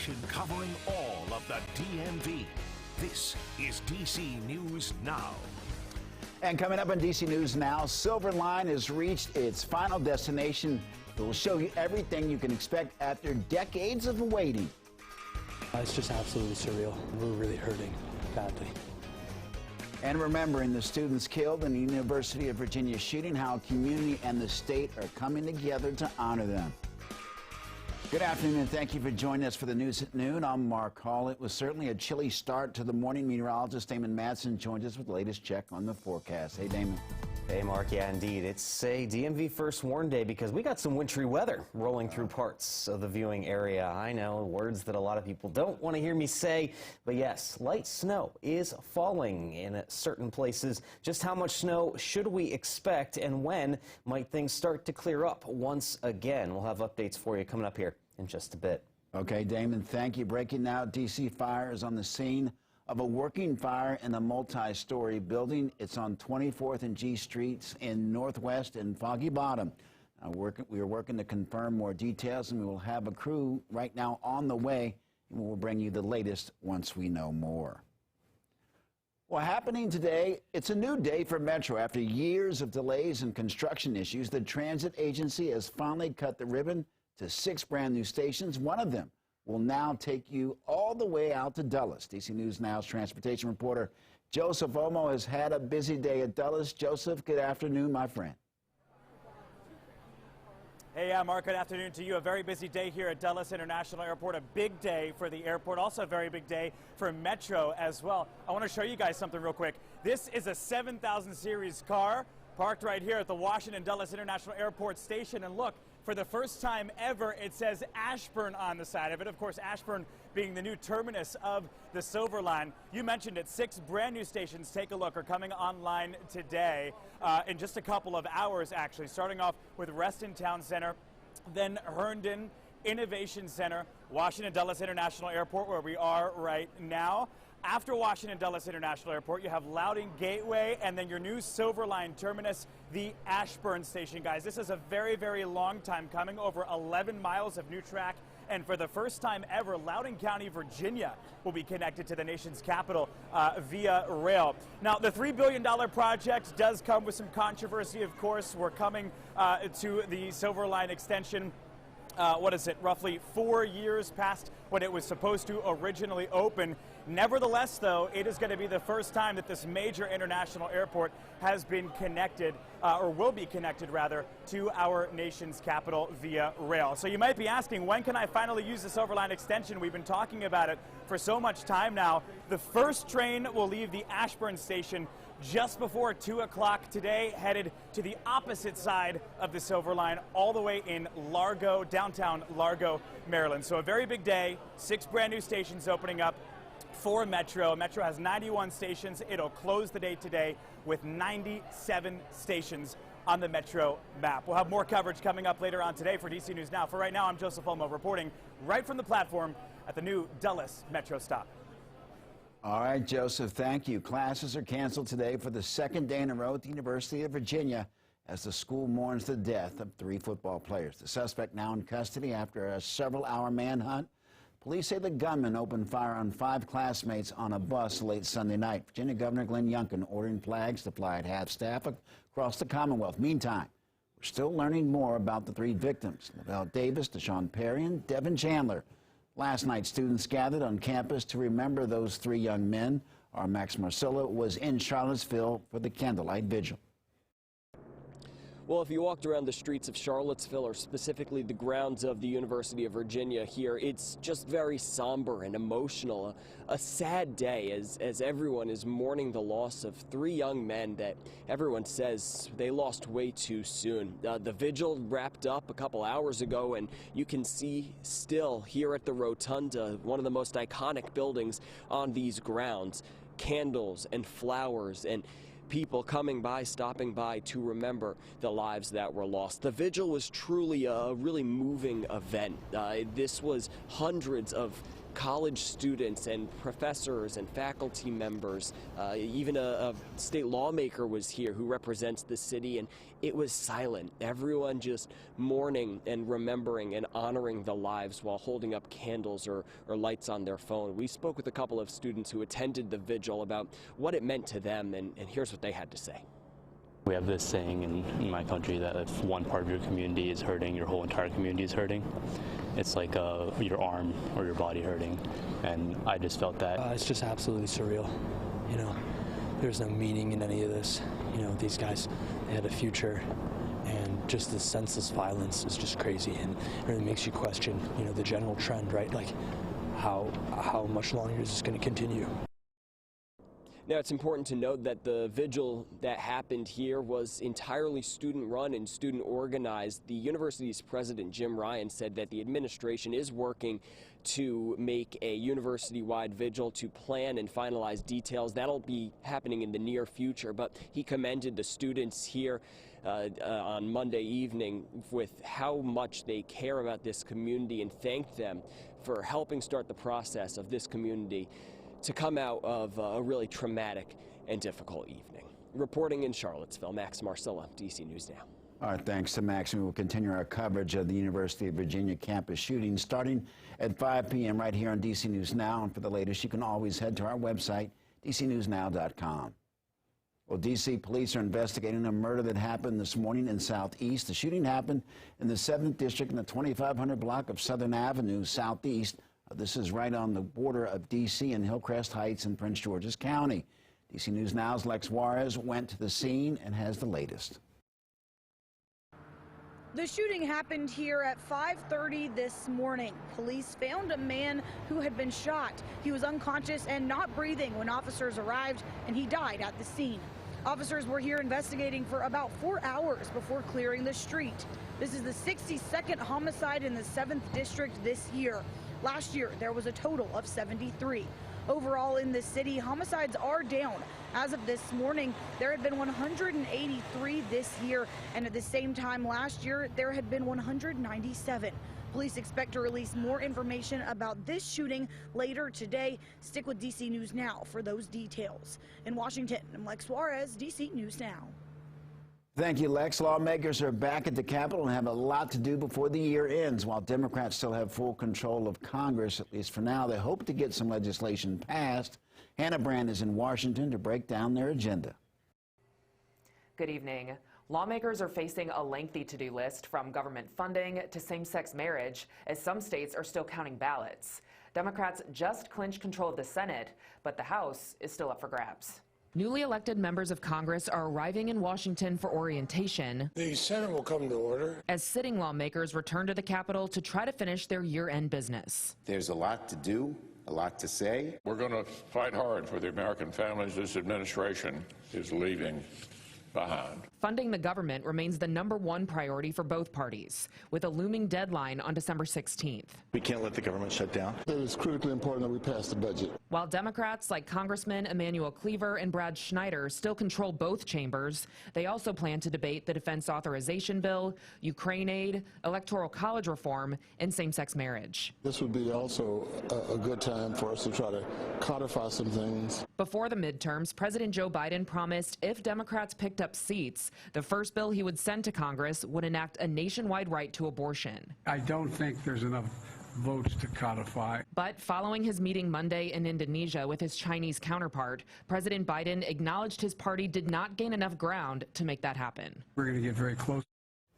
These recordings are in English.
station covering all of the DMV. This is DC News Now. And coming up on DC News Now, Silver Line has reached its final destination. It will show you everything you can expect after decades of waiting. It's just absolutely surreal. We're really hurting badly. And remembering the students killed in the University of Virginia shooting, how community and the state are coming together to honor them. Good afternoon, and thank you for joining us for the news at noon. I'm Mark Hall. It was certainly a chilly start to the morning. Meteorologist Damon Madsen joins us with the latest check on the forecast. Hey, Damon. Hey, Mark. Yeah, indeed. It's a DMV first warn day because we got some wintry weather rolling through parts of the viewing area. I know, words that a lot of people don't want to hear me say, but yes, light snow is falling in certain places. Just how much snow should we expect, and when might things start to clear up once again? We'll have updates for you coming up here in just a bit. Okay, Damon, thank you. Breaking now, D.C. Fire is on the scene of a working fire in a multi-story building. It's on 24th and G Streets in Northwest and Foggy Bottom. We are working to confirm more details, and we will have a crew right now on the way, and we will bring you the latest once we know more. Well, happening today, it's a new day for Metro. After years of delays and construction issues, the transit agency has finally cut the ribbon to 6 brand new stations. One of them will now take you all the way out to Dulles. DC News Now's transportation reporter Joseph Omo has had a busy day at Dulles. Joseph, good afternoon, my friend. Hey, Mark, good afternoon to you. A very busy day here at Dulles International Airport. A big day for the airport, also a very big day for Metro as well. I want to show you guys something real quick. This is a 7000 series car parked right here at the Washington Dulles International Airport station, and look, for the first time ever, it says Ashburn on the side of it. Of course, Ashburn being the new terminus of the Silver Line. You mentioned it, 6 brand new stations, take a look, are coming online today in just a couple of hours, actually. Starting off with Reston Town Center, then Herndon Innovation Center, Washington Dulles International Airport, where we are right now. After Washington Dulles International Airport, you have Loudoun Gateway, and then your new Silver Line terminus, the Ashburn station. Guys, this is a very, very long time coming, over 11 miles of new track, and for the first time ever, Loudoun County, Virginia will be connected to the nation's capital via rail. Now, the $3 billion project does come with some controversy, of course. We're coming to the Silver Line extension. Roughly 4 years past when it was supposed to originally open. Nevertheless, though, it is going to be the first time that this major international airport has been connected, or will be connected, rather, to our nation's capital via rail. So you might be asking, when can I finally use the Silver Line extension? We've been talking about it for so much time now. The first train will leave the Ashburn station just before 2 o'clock today, headed to the opposite side of the Silver Line, all the way in Largo, downtown Largo, Maryland. So a very big day, 6 brand new stations opening up for Metro. Metro has 91 stations. It'll close the day today with 97 stations on the Metro map. We'll have more coverage coming up later on today for DC News Now. For right now, I'm Joseph Olmo reporting right from the platform at the new Dulles Metro stop. All right, Joseph, thank you. Classes are canceled today for the second day in a row at the University of Virginia as the school mourns the death of 3 football players. The suspect now in custody after a several-hour manhunt. Police say the gunman opened fire on 5 classmates on a bus late Sunday night. Virginia Governor Glenn Youngkin ordering flags to fly at half-staff across the Commonwealth. Meantime, we're still learning more about the 3 victims, Lavelle Davis, Deshaun Perry, and Devin Chandler. Last night, students gathered on campus to remember those 3 young men. Our Max Marcillo was in Charlottesville for the candlelight vigil. Well, if you walked around the streets of Charlottesville, or specifically the grounds of the University of Virginia here, it's just very somber and emotional. A sad day as everyone is mourning the loss of 3 young men that everyone says they lost way too soon. The vigil wrapped up a couple hours ago, and you can see still here at the Rotunda, one of the most iconic buildings on these grounds, candles and flowers and people coming by, stopping by to remember the lives that were lost. The vigil was truly a really moving event. This was hundreds of college students and professors and faculty members. Even a state lawmaker was here who represents the city, and it was silent. Everyone just mourning and remembering and honoring the lives while holding up candles or lights on their phone. We spoke with a couple of students who attended the vigil about what it meant to them, and here's what they had to say. We have this saying in my country that if one part of your community is hurting, your whole entire community is hurting. It's like your arm or your body hurting, and I just felt that. It's just absolutely surreal. You know, there's no meaning in any of this. You know, these guys, they had a future, and just the senseless violence is just crazy, and it really makes you question, you know, the general trend, right? Like, how much longer is this going to continue? Now, it's important to note that the vigil that happened here was entirely student-run and student-organized. The university's president, Jim Ryan, said that the administration is working to make a university-wide vigil to plan and finalize details. That'll be happening in the near future, but he commended the students here on Monday evening with how much they care about this community and thanked them for helping start the process of this community to come out of a really traumatic and difficult evening. Reporting in Charlottesville, Max Marcella, DC News Now. All right, thanks to Max. We will continue our coverage of the University of Virginia campus shooting starting at 5 p.m. right here on DC News Now. And for the latest, you can always head to our website, dcnewsnow.com. Well, D.C. police are investigating a murder that happened this morning in Southeast. The shooting happened in the 7th District in the 2500 block of Southern Avenue, Southeast. This is right on the border of D.C. and Hillcrest Heights in Prince George's County. D.C. News Now's Lex Juarez went to the scene and has the latest. The shooting happened here at 5:30 this morning. Police found a man who had been shot. He was unconscious and not breathing when officers arrived, and he died at the scene. Officers were here investigating for about 4 hours before clearing the street. This is the 62nd homicide in the 7th District this year. Last year, there was a total of 73. Overall in the city, homicides are down. As of this morning, there had been 183 this year, and at the same time last year, there had been 197. Police expect to release more information about this shooting later today. Stick with DC News Now for those details. In Washington, I'm Lex Juarez, DC News Now. Thank you, Lex. Lawmakers are back at the Capitol and have a lot to do before the year ends. While Democrats still have full control of Congress, at least for now, they hope to get some legislation passed. Hannah Brand is in Washington to break down their agenda. Good evening. Lawmakers are facing a lengthy to-do list, from government funding to same-sex marriage, as some states are still counting ballots. Democrats just clinched control of the Senate, but the House is still up for grabs. Newly elected members of Congress are arriving in Washington for orientation. The Senate will come to order as sitting lawmakers return to the Capitol to try to finish their year-end business. There's a lot to do, a lot to say. We're going to fight hard for the American families this administration is leaving behind. Funding the government remains the #1 priority for both parties, with a looming deadline on December 16th. We can't let the government shut down. It is critically important that we pass the budget. While Democrats like Congressman Emanuel Cleaver and Brad Schneider still control both chambers, they also plan to debate the defense authorization bill, Ukraine aid, electoral college reform, and same-sex marriage. This would be also a good time for us to try to codify some things. Before the midterms, President Joe Biden promised if Democrats picked up seats, the first bill he would send to Congress would enact a nationwide right to abortion. I don't think there's enough votes to codify. But following his meeting Monday in Indonesia with his Chinese counterpart, President Biden acknowledged his party did not gain enough ground to make that happen. We're going to get very close.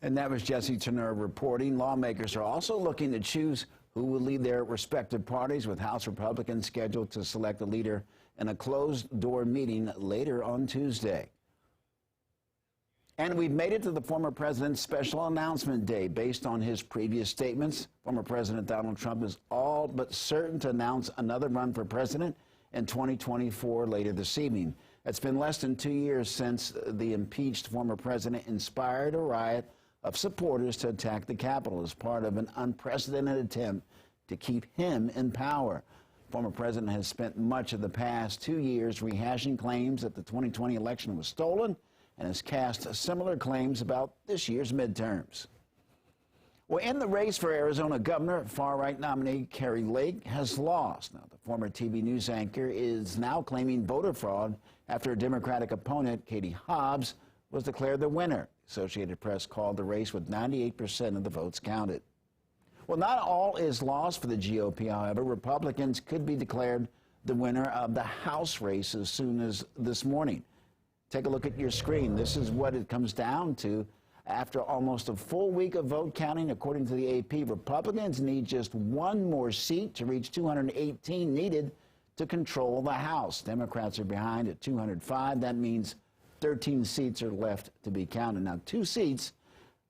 And that was Jesse Turner reporting. Lawmakers are also looking to choose who will lead their respective parties, with House Republicans scheduled to select a leader in a closed-door meeting later on Tuesday. And we've made it to the former president's special announcement day. Based on his previous statements, former President Donald Trump is all but certain to announce another run for president in 2024 later this evening. It's been less than 2 years since the impeached former president inspired a riot of supporters to attack the Capitol as part of an unprecedented attempt to keep him in power. Former president has spent much of the past 2 years rehashing claims that the 2020 election was stolen, and has cast similar claims about this year's midterms. Well, in the race for Arizona governor, far-right nominee Kari Lake has lost. Now, the former TV news anchor is now claiming voter fraud after a Democratic opponent, Katie Hobbs, was declared the winner. Associated Press called the race with 98% of the votes counted. Well, not all is lost for the GOP, however. Republicans could be declared the winner of the House race as soon as this morning. Take a look at your screen. This is what it comes down to. After almost a full week of vote counting, according to the AP, Republicans need just one more seat to reach 218 needed to control the House. Democrats are behind at 205. That means 13 seats are left to be counted. Now, 2 seats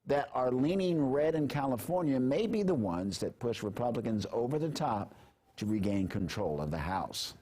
that are leaning red in California may be the ones that push Republicans over the top to regain control of the House.